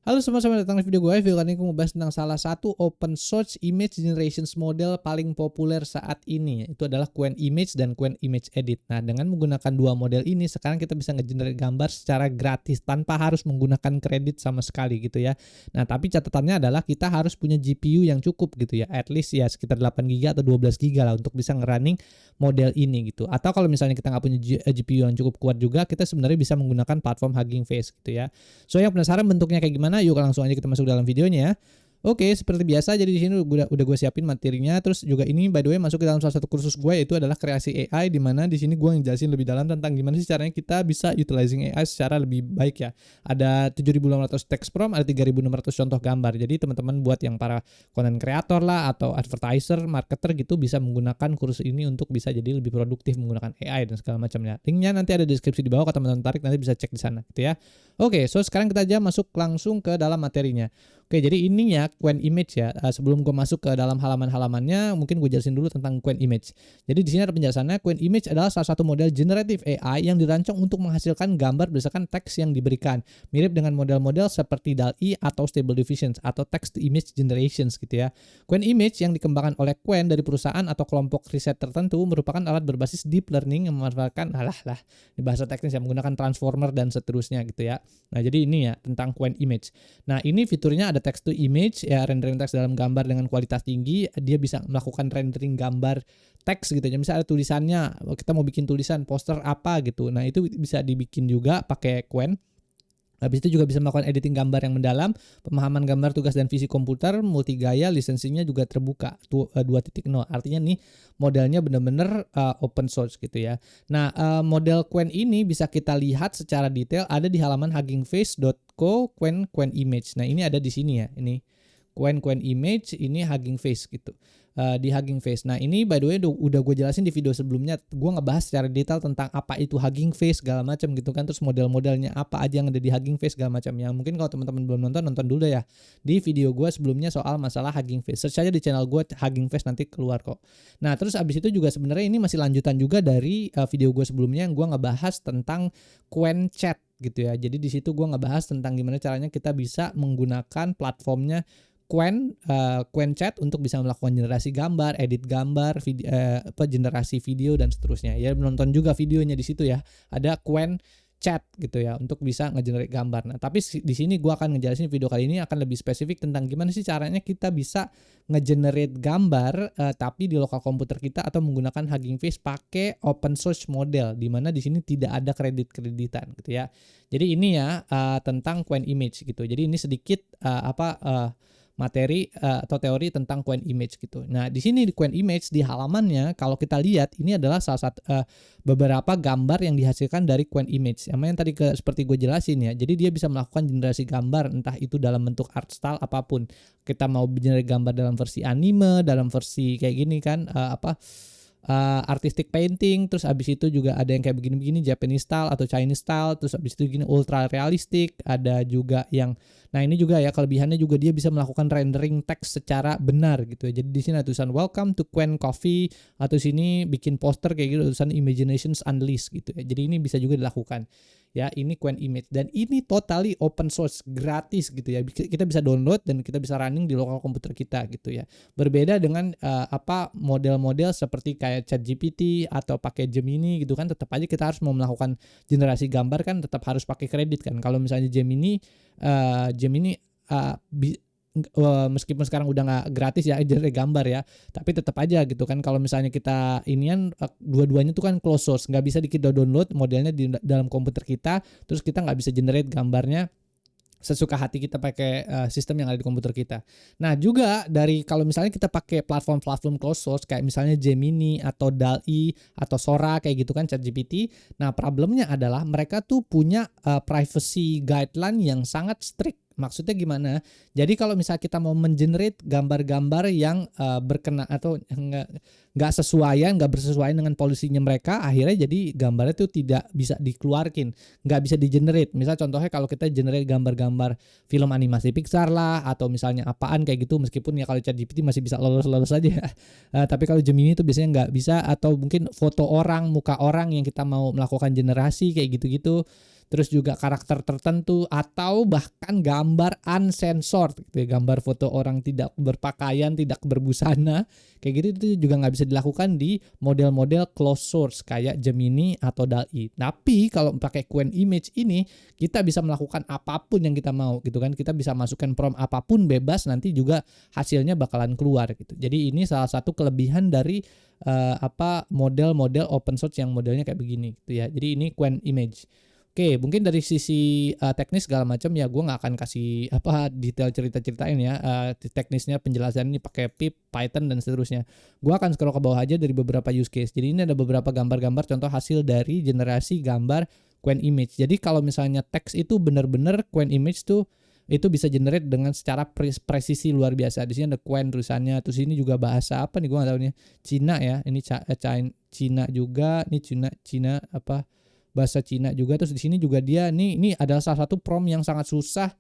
Halo semua, selamat datang di video gue. Video kali ini gue mau bahas tentang salah satu open source image generations model paling populer saat ini. Itu adalah Qwen Image dan Qwen Image Edit. Nah, dengan menggunakan dua model ini, sekarang kita bisa nge-generate gambar secara gratis tanpa harus menggunakan kredit sama sekali gitu ya. Nah, tapi catatannya adalah kita harus punya GPU yang cukup gitu ya. At least ya sekitar 8 GB atau 12 GB lah untuk bisa nge-running model ini gitu. Atau kalau misalnya kita nggak punya GPU yang cukup kuat juga, kita sebenarnya bisa menggunakan platform Hugging Face gitu ya. So yang penasaran bentuknya kayak gimana? Yuk langsung aja kita masuk dalam videonya ya. Oke, seperti biasa jadi di sini udah gue siapin materinya. Terus juga ini by the way masuk ke dalam salah satu kursus gue, yaitu adalah kreasi AI, di mana di sini gue ngejelasin lebih dalam tentang gimana sih caranya kita bisa utilizing AI secara lebih baik ya. Ada 7.800 text prompt, ada 3.600 contoh gambar. Jadi teman-teman buat yang para content creator lah atau advertiser, marketer gitu bisa menggunakan kursus ini untuk bisa jadi lebih produktif menggunakan AI dan segala macamnya. Linknya nanti ada di deskripsi di bawah, kalau teman-teman tertarik nanti bisa cek di sana gitu ya. Oke, so sekarang kita aja masuk langsung ke dalam materinya. Oke, jadi ini ya Qwen Image ya. Sebelum gue masuk ke dalam halaman-halamannya, mungkin gue jelasin dulu tentang Qwen Image. Jadi di sini ada penjelasannya. Qwen Image adalah salah satu model generative AI yang dirancang untuk menghasilkan gambar berdasarkan teks yang diberikan. Mirip dengan model-model seperti DALL-E atau Stable Diffusion atau Text to Image Generations gitu ya. Qwen Image yang dikembangkan oleh Qwen dari perusahaan atau kelompok riset tertentu merupakan alat berbasis deep learning yang memanfaatkan di bahasa teknis yang menggunakan transformer dan seterusnya gitu ya. Nah, jadi ini ya tentang Qwen Image. Nah, ini fiturnya ada text to image ya, rendering teks dalam gambar dengan kualitas tinggi. Dia bisa melakukan rendering gambar teks gitu ya. Misalnya ada tulisannya, kita mau bikin tulisan poster apa gitu. Nah, itu bisa dibikin juga pakai Qwen. Habis itu juga bisa melakukan editing gambar yang mendalam, pemahaman gambar, tugas dan visi komputer, multigaya, lisensinya juga terbuka 2.0. Artinya nih modelnya benar-benar open source gitu ya. Nah, model Qwen ini bisa kita lihat secara detail ada di halaman huggingface.co Qwen Image. Nah, ini ada di sini ya. Ini Qwen Image, ini Hugging Face gitu. Di Hugging Face. Nah, ini by the way udah gue jelasin di video sebelumnya. Gue ngebahas secara detail tentang apa itu Hugging Face segala macam gitu kan. Terus model-modelnya apa aja yang ada di Hugging Face segala macam. Yang mungkin kalau teman-teman belum nonton dulu ya. Di video gue sebelumnya soal masalah Hugging Face. Search aja di channel gue Hugging Face, nanti keluar kok. Nah, terus abis itu juga sebenarnya ini masih lanjutan juga dari video gue sebelumnya yang gue ngebahas tentang Qwen Chat gitu ya. Jadi di situ gue ngebahas tentang gimana caranya kita bisa menggunakan platformnya Qwen Chat untuk bisa melakukan generasi gambar, edit gambar, generasi video dan seterusnya. Ya, menonton juga videonya di situ ya. Ada Qwen Chat gitu ya untuk bisa ngegenerate gambar. Nah, tapi di sini gua akan ngejelasin video kali ini akan lebih spesifik tentang gimana sih caranya kita bisa ngegenerate gambar tapi di lokal komputer kita atau menggunakan Hugging Face pakai open source model, di mana di sini tidak ada kredit-kreditan gitu ya. Jadi ini ya tentang Qwen Image gitu. Jadi ini sedikit materi atau teori tentang Qwen Image gitu. Nah, di sini di Qwen Image di halamannya kalau kita lihat ini adalah salah satu beberapa gambar yang dihasilkan dari Qwen Image. Yang tadi seperti gue jelasin ya. Jadi dia bisa melakukan generasi gambar entah itu dalam bentuk art style apapun. Kita mau generasi gambar dalam versi anime, dalam versi kayak gini kan artistic painting, terus abis itu juga ada yang kayak begini-begini Japanese style atau Chinese style, terus abis itu gini ultra realistic, ada juga yang nah ini juga ya kelebihannya juga dia bisa melakukan rendering teks secara benar gitu ya. Jadi di sini ada tulisan welcome to Qwen Coffee atau sini bikin poster kayak gitu tulisan imaginations unleashed gitu ya. Jadi ini bisa juga dilakukan. Ya, ini Qwen Image dan ini totally open source, gratis gitu ya. Kita bisa download dan kita bisa running di lokal komputer kita gitu ya. Berbeda dengan model-model seperti kayak ChatGPT atau pakai Gemini gitu kan, tetap aja kita harus mau melakukan generasi gambar kan tetap harus pakai kredit kan. Kalau misalnya Gemini meskipun sekarang udah nggak gratis ya jadi gambar ya, tapi tetap aja gitu kan kalau misalnya kita inian dua-duanya tuh kan closed source, nggak bisa kita download modelnya di dalam komputer kita, terus kita nggak bisa generate gambarnya sesuka hati kita pakai sistem yang ada di komputer kita. Nah, juga dari kalau misalnya kita pakai platform closed source kayak misalnya Gemini atau DALL-E atau Sora kayak gitu kan ChatGPT. Nah, problemnya adalah mereka tuh punya privacy guideline yang sangat strict. Maksudnya gimana? Jadi kalau misalnya kita mau mengenerate gambar-gambar yang berkenaan atau nggak sesuaian, nggak bersesuaian dengan polisinya mereka, akhirnya jadi gambarnya tuh tidak bisa dikeluarkan, nggak bisa di-generate. Misal contohnya kalau kita generate gambar-gambar film animasi Pixar lah, atau misalnya apaan kayak gitu, meskipun ya kalau ChatGPT masih bisa lolos-lolos aja ya. Tapi kalau Gemini itu biasanya nggak bisa, atau mungkin foto orang, muka orang yang kita mau melakukan generasi kayak gitu-gitu. Terus juga karakter tertentu, atau bahkan gambar uncensored gitu ya, gambar foto orang tidak berpakaian, tidak berbusana kayak gitu, itu juga nggak bisa dilakukan di model-model closed source kayak Gemini atau DALL-E. Tapi kalau pakai Qwen Image ini, kita bisa melakukan apapun yang kita mau gitu kan, kita bisa masukkan prompt apapun bebas, nanti juga hasilnya bakalan keluar gitu. Jadi ini salah satu kelebihan dari model-model open source yang modelnya kayak begini gitu ya. Jadi ini Qwen Image. Oke, mungkin dari sisi teknis segala macam ya, gue nggak akan kasih detail cerita-ceritain ya, teknisnya penjelasan ini pakai pip, Python dan seterusnya. Gue akan scroll ke bawah aja dari beberapa use case. Jadi ini ada beberapa gambar-gambar contoh hasil dari generasi gambar Qwen Image. Jadi kalau misalnya teks itu benar-benar Qwen Image tuh itu bisa generate dengan secara presisi luar biasa. Di sini ada Qwen tulisannya, terus ini juga bahasa apa nih, gue nggak tahu nih, Cina ya, ini Cina juga, ini Cina apa, bahasa Cina juga. Terus di sini juga dia ini adalah salah satu prompt yang sangat susah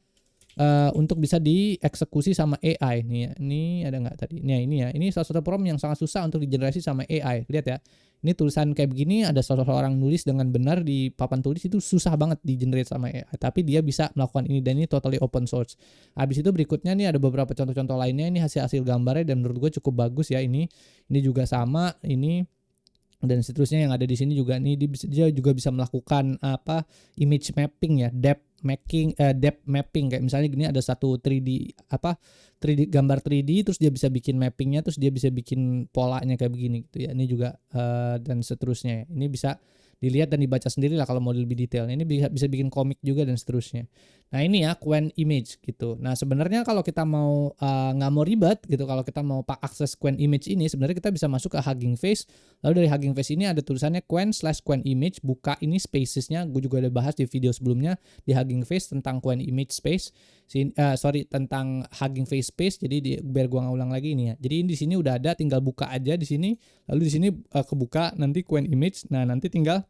untuk bisa dieksekusi sama AI nih ya. Ini ada nggak tadi? Nah ini ya, ini salah satu prompt yang sangat susah untuk digenerasi sama AI. Lihat ya, ini tulisan kayak begini, ada seseorang nulis dengan benar di papan tulis, itu susah banget di-generate sama AI. Tapi dia bisa melakukan ini, dan ini totally open source. Habis itu berikutnya nih ada beberapa contoh-contoh lainnya. Ini hasil gambarnya dan menurut gue cukup bagus ya. Ini juga sama, ini dan seterusnya yang ada di sini juga nih, dia juga bisa melakukan image mapping ya, depth mapping, kayak misalnya gini ada satu 3D gambar 3D, terus dia bisa bikin mappingnya, terus dia bisa bikin polanya kayak begini gitu ya. Ini juga dan seterusnya. Ini bisa dilihat dan dibaca sendiri lah kalau mau lebih detail. Ini bisa bikin komik juga dan seterusnya. Nah ini ya Qwen Image gitu. Nah sebenarnya kalau kita mau nggak mau ribet gitu, kalau kita mau akses Qwen Image ini, sebenarnya kita bisa masuk ke Hugging Face. Lalu dari Hugging Face ini ada tulisannya Qwen/Qwen Image, buka ini spacesnya. Gue juga udah bahas di video sebelumnya di Hugging Face tentang Qwen Image Space. Tentang Hugging Face Space. Jadi biar gue nggak ulang lagi ini ya. Jadi di sini udah ada, tinggal buka aja di sini. Lalu di sini kebuka nanti Qwen Image. Nah nanti tinggal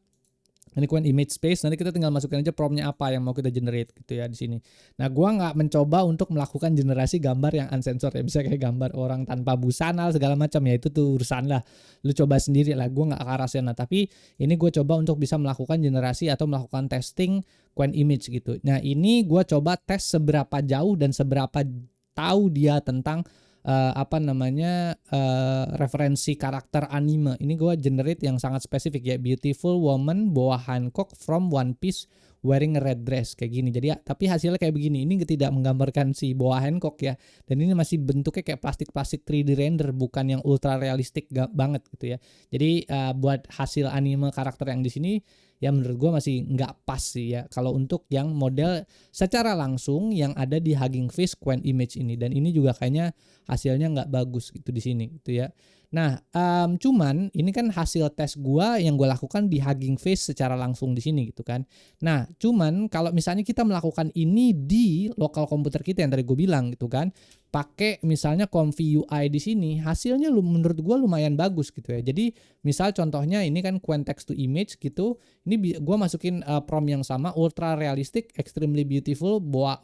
ini Qwen Image Space, nanti kita tinggal masukin aja promptnya apa yang mau kita generate gitu ya di sini. Nah, gua nggak mencoba untuk melakukan generasi gambar yang uncensored ya, bisa kayak gambar orang tanpa busana segala macam ya, itu tuh urusan lah. Lu coba sendiri lah, gua nggak ke arah sana. Tapi ini gue coba untuk bisa melakukan generasi atau melakukan testing Qwen Image gitu. Nah, ini gua coba tes seberapa jauh dan seberapa tahu dia tentang referensi karakter anime. Ini gue generate yang sangat spesifik ya, beautiful woman Boa Hancock from One Piece wearing a red dress kayak gini. Jadi tapi hasilnya kayak begini. Ini tidak menggambarkan si Boa Hancock ya. Dan ini masih bentuknya kayak plastik 3D render, bukan yang ultra realistik banget gitu ya. Jadi buat hasil anime karakter yang di sini ya menurut gue masih nggak pas sih ya kalau untuk yang model secara langsung yang ada di Hugging Face Qwen Image ini. Dan ini juga kayaknya hasilnya nggak bagus gitu di sini gitu ya. Nah, cuman ini kan hasil tes gua yang gua lakukan di Hugging Face secara langsung di sini gitu kan. Nah, cuman kalau misalnya kita melakukan ini di lokal komputer kita yang tadi gue bilang gitu kan, pakai misalnya Comfy UI di sini, hasilnya menurut gua lumayan bagus gitu ya. Jadi, misal contohnya ini kan Qwen Text to Image gitu, ini gua masukin prompt yang sama, ultra realistic, extremely beautiful, Boa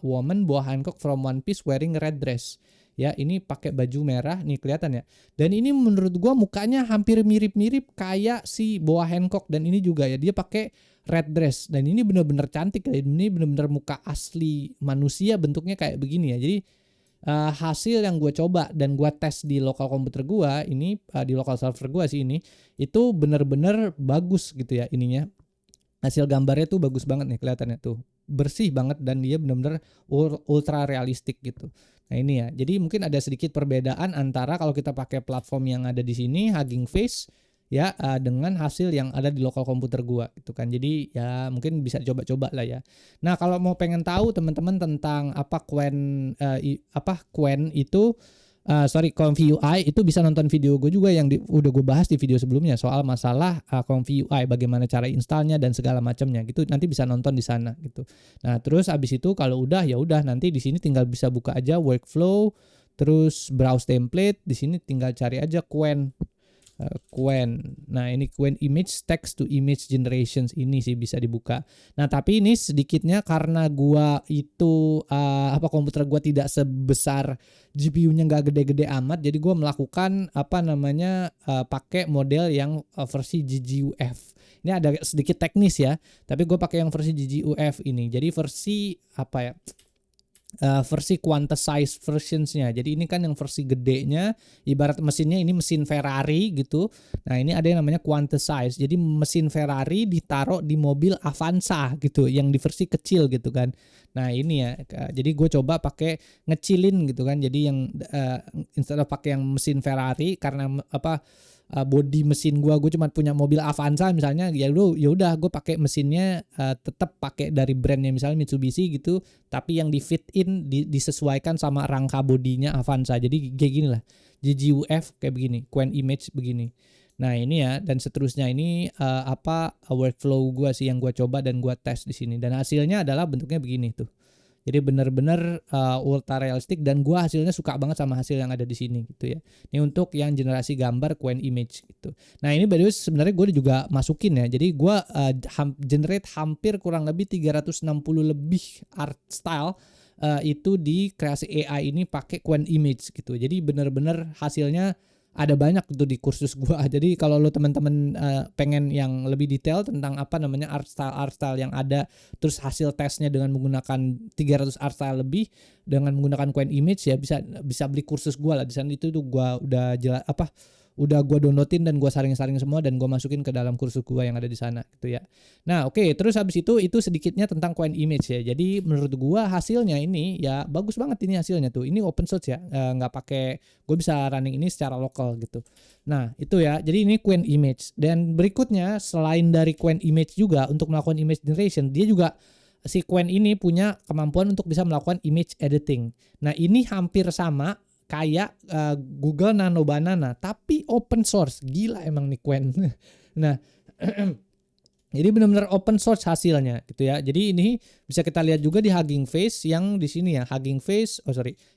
Hancock from One Piece wearing red dress. Ya, ini pakai baju merah nih kelihatan ya. Dan ini menurut gua mukanya hampir mirip-mirip kayak si Boa Hancock, dan ini juga ya dia pakai red dress, dan ini bener-bener cantik ya. Ini bener-bener muka asli manusia bentuknya kayak begini ya. Jadi hasil yang gue coba dan gue tes di lokal komputer gue ini, di lokal server gue sih ini, itu bener-bener bagus gitu ya ininya. Hasil gambarnya tuh bagus banget nih kelihatannya tuh. Bersih banget dan dia bener-bener ultra realistik gitu. Nah ini ya, jadi mungkin ada sedikit perbedaan antara kalau kita pakai platform yang ada di sini Hugging Face ya dengan hasil yang ada di lokal komputer gua gitu kan. Jadi ya mungkin bisa coba-coba lah ya. Nah, kalau mau pengen tahu teman-teman tentang Qwen itu Comfy UI, itu bisa nonton video gue juga yang udah gue bahas di video sebelumnya soal masalah Comfy UI, bagaimana cara installnya dan segala macamnya gitu. Nanti bisa nonton di sana gitu. Nah, terus abis itu kalau udah ya udah, nanti di sini tinggal bisa buka aja workflow, terus browse template, di sini tinggal cari aja Qwen Qwen. Nah, ini Qwen Image Text to Image Generations ini sih bisa dibuka. Nah, tapi ini sedikitnya karena gua itu komputer gua tidak sebesar GPU-nya nggak gede-gede amat, jadi gua melakukan pakai model yang versi GGUF. Ini ada sedikit teknis ya, tapi gue pakai yang versi GGUF ini. Jadi versi versi quantized versionsnya. Jadi ini kan yang versi gedenya, ibarat mesinnya ini mesin Ferrari gitu. Nah, ini ada yang namanya quantized. Jadi mesin Ferrari ditaruh di mobil Avanza gitu, yang di versi kecil gitu kan. Nah, ini ya. Jadi gue coba pakai ngecilin gitu kan. Jadi yang instead of pakai yang mesin Ferrari karena body mesin gue cuma punya mobil Avanza misalnya, ya udah gue pakai mesinnya tetap pakai dari brandnya misalnya Mitsubishi gitu, tapi yang di fit in disesuaikan sama rangka bodinya Avanza. Jadi kayak gini lah, GGUF kayak begini, Qwen Image begini. Nah, ini ya, dan seterusnya ini workflow gue sih yang gue coba dan gue tes di sini, dan hasilnya adalah bentuknya begini tuh. Jadi benar-benar ultra realistik, dan gua hasilnya suka banget sama hasil yang ada di sini gitu ya. Ini untuk yang generasi gambar Qwen Image gitu. Nah, ini by the way sebenarnya gue juga masukin ya. Jadi gua generate hampir kurang lebih 360 lebih art style itu di kreasi AI ini pakai Qwen Image gitu. Jadi benar-benar hasilnya ada banyak gitu di kursus gua. Jadi kalau lo teman-teman pengen yang lebih detail tentang art style yang ada, terus hasil tesnya dengan menggunakan 300 art style lebih dengan menggunakan Qwen Image, ya bisa beli kursus gua lah. Di sana itu tuh gua udah udah gue downloadin dan gue saring-saring semua dan gue masukin ke dalam kursus gue yang ada di sana gitu ya. Nah, oke, terus habis itu sedikitnya tentang Qwen Image ya. Jadi menurut gue hasilnya ini ya bagus banget ini hasilnya tuh. Ini open source ya, nggak pakai, gue bisa running ini secara lokal gitu. Nah, itu ya. Jadi ini Qwen Image, dan berikutnya selain dari Qwen Image juga untuk melakukan image generation, dia juga si Qwen ini punya kemampuan untuk bisa melakukan image editing. Nah, ini hampir sama kayak Google Nano Banana tapi open source. Gila emang nih Qwen. Nah, jadi benar-benar open source hasilnya gitu ya. Jadi ini bisa kita lihat juga di Hugging Face yang di sini ya. Hugging Face,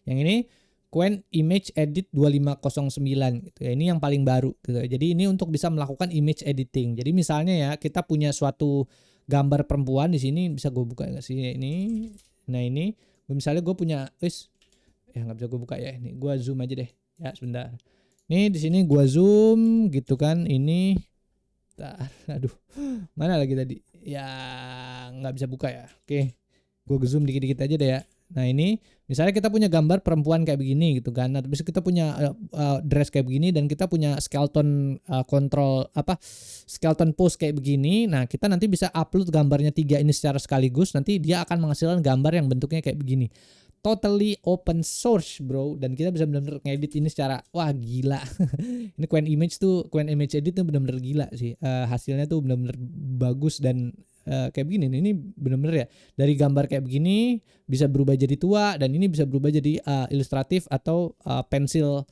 yang ini Qwen Image Edit 2509 gitu ya. Ini yang paling baru gitu. Jadi ini untuk bisa melakukan image editing. Jadi misalnya ya, kita punya suatu gambar perempuan di sini, bisa gue buka nggak sih ini? Nah, ini misalnya gue punya ya nggak bisa gue buka ya, ini gue zoom aja deh ya sebentar. Nih di sini gue zoom gitu kan, ini aduh mana lagi tadi ya, nggak bisa buka ya. Oke, gue zoom dikit-dikit aja deh ya. Nah, ini misalnya kita punya gambar perempuan kayak begini gitu kan. Nah, terus kita punya dress kayak begini, dan kita punya skeleton skeleton pose kayak begini. Nah, kita nanti bisa upload gambarnya 3 ini secara sekaligus. Nanti dia akan menghasilkan gambar yang bentuknya kayak begini. Totally open source bro, dan kita bisa benar-benar ngedit ini secara wah gila. Ini Qwen Image Edit tuh benar-benar gila sih, hasilnya tuh benar-benar bagus. Dan kayak begini ini benar-benar ya, dari gambar kayak begini bisa berubah jadi tua, dan ini bisa berubah jadi ilustratif atau pensil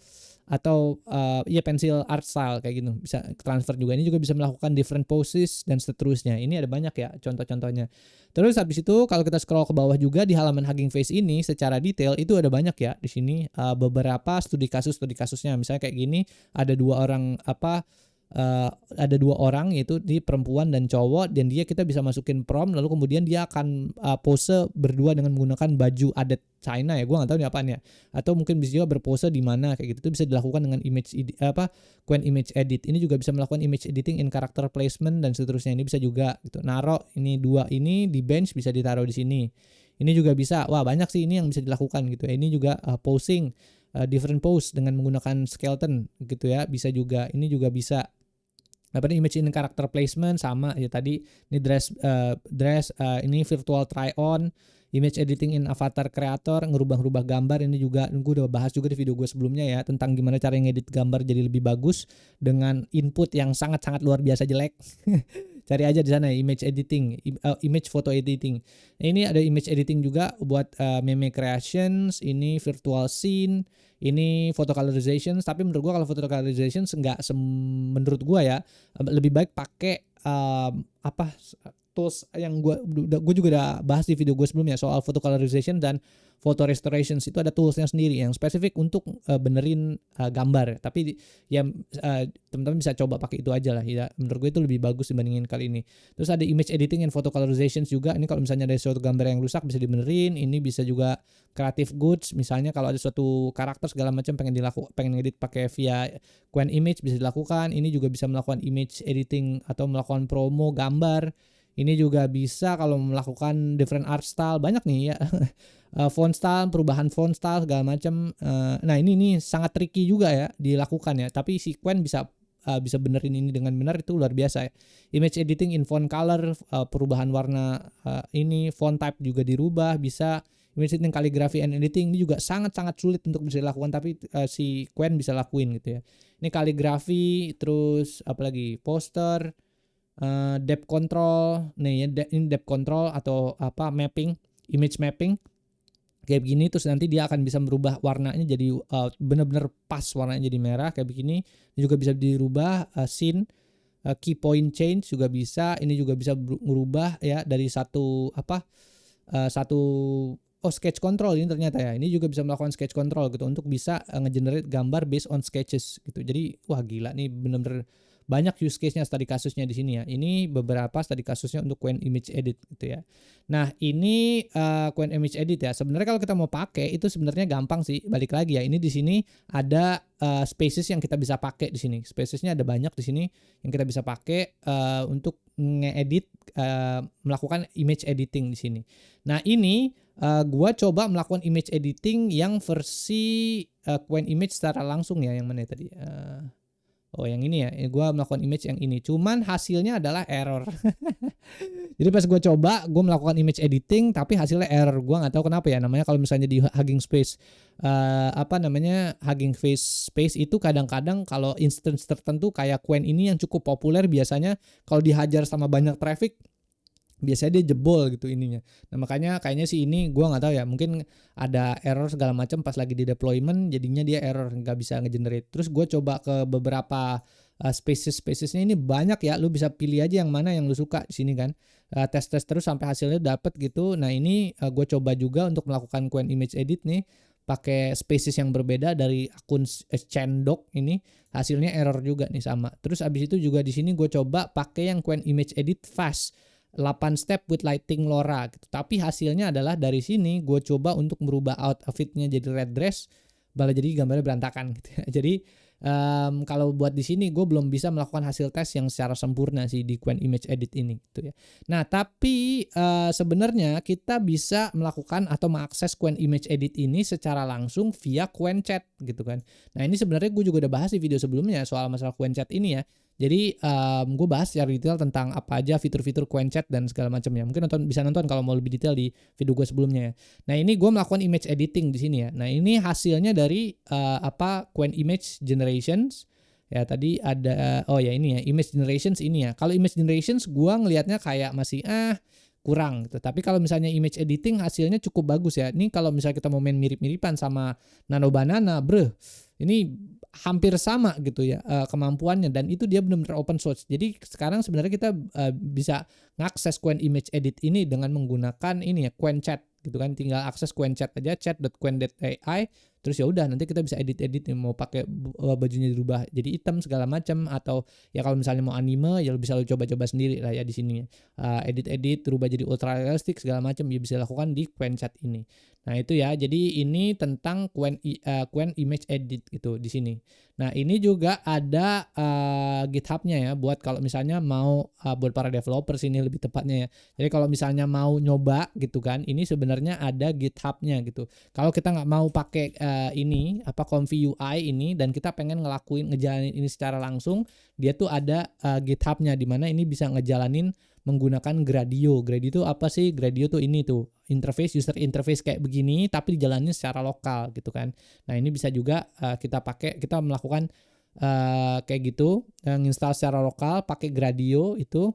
atau pensil art style kayak gitu, bisa transfer juga. Ini juga bisa melakukan different poses dan seterusnya. Ini ada banyak ya contoh-contohnya. Terus habis itu kalau kita scroll ke bawah juga di halaman Hugging Face ini secara detail itu ada banyak ya di sini beberapa studi kasusnya. Misalnya kayak gini, ada dua orang yaitu di perempuan dan cowok, dan kita bisa masukin prompt, lalu kemudian dia akan pose berdua dengan menggunakan baju adat China ya, gue nggak tahu ini apaan ya, atau mungkin bisa juga berpose di mana kayak gitu. Itu bisa dilakukan dengan Qwen Image Edit. Ini juga bisa melakukan image editing in character placement dan seterusnya. Ini bisa juga gitu, naruh ini dua ini di bench, bisa ditaruh di sini. Ini juga bisa, wah banyak sih ini yang bisa dilakukan gitu ya. Ini juga posing different pose dengan menggunakan skeleton gitu ya, bisa juga. Ini juga bisa image in character placement sama ya tadi. Ini dress ini virtual try on, image editing in avatar creator, ngerubah-rubah gambar. Ini juga gue udah bahas juga di video gue sebelumnya ya, tentang gimana cara ngedit gambar jadi lebih bagus dengan input yang sangat-sangat luar biasa jelek. Cari aja di sana image editing, image photo editing. Ini ada image editing juga buat meme creations, ini virtual scene, ini photo colorizations. Tapi menurut gua kalau photo colorizations menurut gua ya lebih baik pakai tools yang gue juga udah bahas di video gue sebelumnya soal photo colorization dan photo restorations itu ada toolsnya sendiri yang spesifik untuk benerin gambar. Tapi ya teman-teman bisa coba pakai itu aja lah ya. Menurut gue itu lebih bagus dibandingin kali ini. Terus ada image editing and photo colorizations juga. Ini kalau misalnya ada suatu gambar yang rusak bisa dibenerin. Ini bisa juga creative goods, misalnya kalau ada suatu karakter segala macam pengen edit pakai via Qwen Image bisa dilakukan. Ini juga bisa melakukan image editing atau melakukan promo gambar. Ini juga bisa kalau melakukan different art style, banyak nih ya. Font style, perubahan font style segala macam. Nah ini sangat tricky juga ya dilakukan ya. Tapi si Qwen bisa benerin ini dengan benar, itu luar biasa ya. Image editing in font color, perubahan warna, ini font type juga dirubah bisa. Image editing, calligraphy and editing ini juga sangat-sangat sulit untuk bisa dilakukan, tapi si Qwen bisa lakuin gitu ya. Ini calligraphy, terus apalagi poster, depth control, nih ya, ini depth control atau mapping, image mapping kayak begini. Terus nanti dia akan bisa merubah warnanya jadi benar-benar pas warnanya jadi merah kayak begini. Ini juga bisa dirubah scene, key point change juga bisa. Ini juga bisa merubah ya dari satu sketch control ini ternyata ya. Ini juga bisa melakukan sketch control gitu untuk bisa ngegenerate gambar based on sketches gitu. Jadi wah gila nih, bener-bener banyak use case-nya, study kasusnya di sini ya. Ini beberapa study kasusnya untuk Qwen Image Edit gitu ya. Nah ini Qwen Image Edit ya. Sebenarnya kalau kita mau pakai itu sebenarnya gampang sih. Balik lagi ya. Ini di sini ada spaces yang kita bisa pakai di sini. Spacesnya ada banyak di sini yang kita bisa pakai untuk ngedit, melakukan image editing di sini. Nah ini gua coba melakukan image editing yang versi Qwen Image secara langsung ya. Yang mana tadi? Yang ini ya, gue melakukan image yang ini. Cuman hasilnya adalah error. Jadi pas gue coba, gue melakukan image editing, tapi hasilnya error. Gue nggak tahu kenapa ya. Namanya kalau misalnya di Hugging Face, Hugging Face space itu kadang-kadang kalau instance tertentu kayak Qwen ini yang cukup populer, biasanya kalau dihajar sama banyak traffic, biasanya dia jebol gitu ininya. Nah makanya kayaknya sih ini gue nggak tahu ya, mungkin ada error segala macam pas lagi di deployment, jadinya dia error nggak bisa ngegenerate. Terus gue coba ke beberapa spacesnya ini banyak ya, lu bisa pilih aja yang mana yang lu suka di sini kan. Tes terus sampai hasilnya dapet gitu. Nah ini gue coba juga untuk melakukan Qwen Image Edit nih pakai spaces yang berbeda dari akun Chandok ini, hasilnya error juga nih sama. Terus abis itu juga di sini gue coba pakai yang Qwen Image Edit Fast 8 step with lighting LoRa gitu. Tapi hasilnya adalah dari sini gue coba untuk merubah outfitnya jadi red dress, malah jadi gambarnya berantakan gitu ya. Jadi kalau buat di sini gue belum bisa melakukan hasil tes yang secara sempurna sih di Qwen Image Edit ini gitu ya. Nah tapi sebenarnya kita bisa melakukan atau mengakses Qwen Image Edit ini secara langsung via Qwen Chat gitu kan. Nah ini sebenarnya gue juga udah bahas di video sebelumnya soal masalah Qwen Chat ini ya. Jadi gue bahas secara detail tentang apa aja fitur-fitur Qwen Chat dan segala macamnya. Mungkin bisa nonton kalau mau lebih detail di video gue sebelumnya ya. Nah ini gue melakukan image editing di sini ya. Nah ini hasilnya dari Qwen Image Generations. Ya tadi ada ini ya image generations ini ya. Kalau image generations gue ngelihatnya kayak masih kurang gitu. Tapi kalau misalnya image editing hasilnya cukup bagus ya. Ini kalau misalnya kita mau main mirip-miripan sama Nano Banana, bro, ini hampir sama gitu ya kemampuannya, dan itu dia benar-benar open source. Jadi sekarang sebenarnya kita bisa ngakses Qwen Image Edit ini dengan menggunakan ini ya Qwen Chat gitu kan. Tinggal akses Qwen Chat aja, chat.qwen.ai. Terus ya udah nanti kita bisa edit mau pakai bajunya dirubah jadi hitam segala macam, atau ya kalau misalnya mau anime ya bisa lo coba-coba sendiri lah ya di sini. Edit rubah jadi ultra realistic segala macam ya bisa dilakukan di Qwen Chat ini. Nah itu ya, jadi ini tentang Qwen Image Edit gitu di sini. Nah ini juga ada GitHub-nya ya buat kalau misalnya mau buat para developers ini lebih tepatnya ya. Jadi kalau misalnya mau nyoba gitu kan, ini sebenarnya ada GitHub-nya gitu. Kalau kita nggak mau pakai Comfy UI ini dan kita pengen ngejalanin ini secara langsung, dia tuh ada GitHub-nya di mana ini bisa ngejalanin menggunakan Gradio. Gradio itu apa sih? Gradio tuh ini tuh user interface kayak begini tapi dijalanin secara lokal gitu kan. Nah ini bisa juga kita melakukan kayak gitu, nginstal secara lokal pakai Gradio itu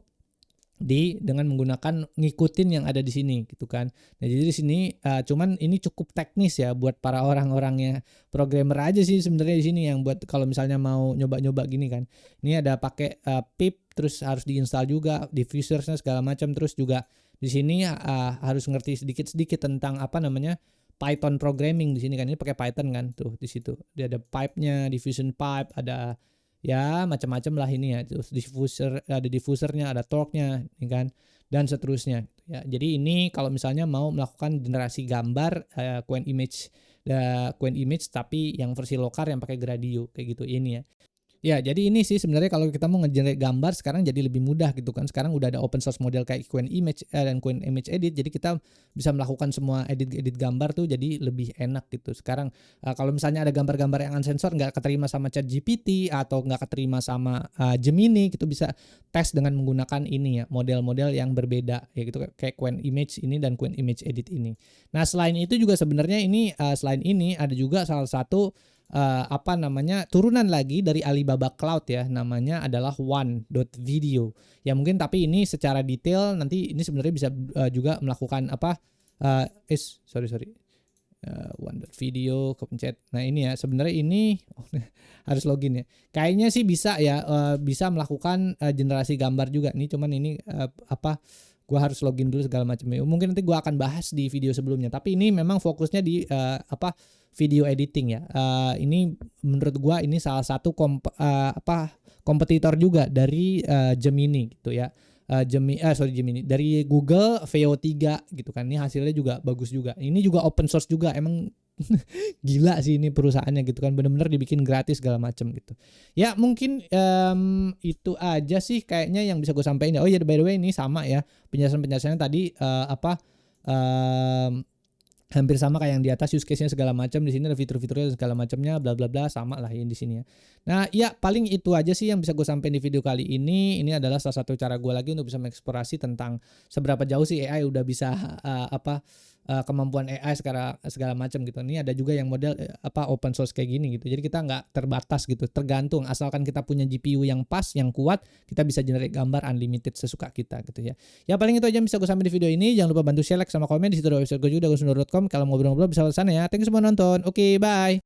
dengan menggunakan ngikutin yang ada di sini gitu kan. Nah jadi di sini cuman ini cukup teknis ya buat para orang-orangnya programmer aja sih sebenarnya di sini, yang buat kalau misalnya mau nyoba-nyoba gini kan. Ini ada pakai pip, terus harus diinstal juga diffusersnya segala macam, terus juga di sini harus ngerti sedikit-sedikit tentang Python programming di sini kan, ini pakai Python kan tuh di situ. Dia ada pipe-nya, diffusion pipe, ada ya macam-macam lah ini ya. Terus ada diffusernya, ada torque-nya, ini kan, dan seterusnya. Ya, jadi ini kalau misalnya mau melakukan generasi gambar Qwen image tapi yang versi lokal yang pakai Gradio kayak gitu ini ya. Ya, jadi ini sih sebenarnya kalau kita mau nge-generate gambar sekarang jadi lebih mudah gitu kan. Sekarang udah ada open source model kayak Qwen Image dan Qwen Image Edit. Jadi kita bisa melakukan semua edit gambar tuh jadi lebih enak gitu. Sekarang kalau misalnya ada gambar-gambar yang unsensor nggak keterima sama ChatGPT atau nggak keterima sama Gemini, gitu bisa tes dengan menggunakan ini ya, model-model yang berbeda ya gitu kayak Qwen Image ini dan Qwen Image Edit ini. Nah, selain itu juga sebenarnya ini selain ini ada juga salah satu turunan lagi dari Alibaba Cloud ya, namanya adalah One.video ya. Mungkin tapi ini secara detail nanti ini sebenarnya bisa juga melakukan One.video kepencet. Nah ini ya sebenarnya ini harus login ya, kayaknya sih bisa ya, bisa melakukan generasi gambar juga nih, cuman ini gua harus login dulu segala macam ya. Mungkin nanti gua akan bahas di video sebelumnya, tapi ini memang fokusnya di video editing ya. Ini menurut gua ini salah satu kompetitor juga dari Gemini gitu ya. Gemini dari Google VO3 gitu kan. Ini hasilnya juga bagus juga. Ini juga open source juga. Emang gila sih ini perusahaannya gitu kan, bener-bener dibikin gratis segala macem gitu. Ya mungkin itu aja sih kayaknya yang bisa gue sampaikan. Oh ya, by the way ini sama ya penjelasannya tadi hampir sama kayak yang di atas, use case-nya segala macam. Di sini ada fitur-fiturnya segala macamnya, bla bla bla, sama lah yang di sini ya. Nah, ya paling itu aja sih yang bisa gue sampaikan di video kali ini. Ini adalah salah satu cara gue lagi untuk bisa mengeksplorasi tentang seberapa jauh sih AI udah bisa kemampuan AI segala macam gitu. Ini ada juga yang model open source kayak gini gitu. Jadi kita nggak terbatas gitu, tergantung asalkan kita punya GPU yang pas, yang kuat, kita bisa generate gambar unlimited sesuka kita gitu ya. Ya paling itu aja yang bisa gue sampaikan di video ini. Jangan lupa bantu share, like sama komen. Di situ ada website gue juga, dagunsundo.com. Kalau mau ngobrol-ngobrol bisa ke sana ya. Thank you semua nonton. Oke, bye.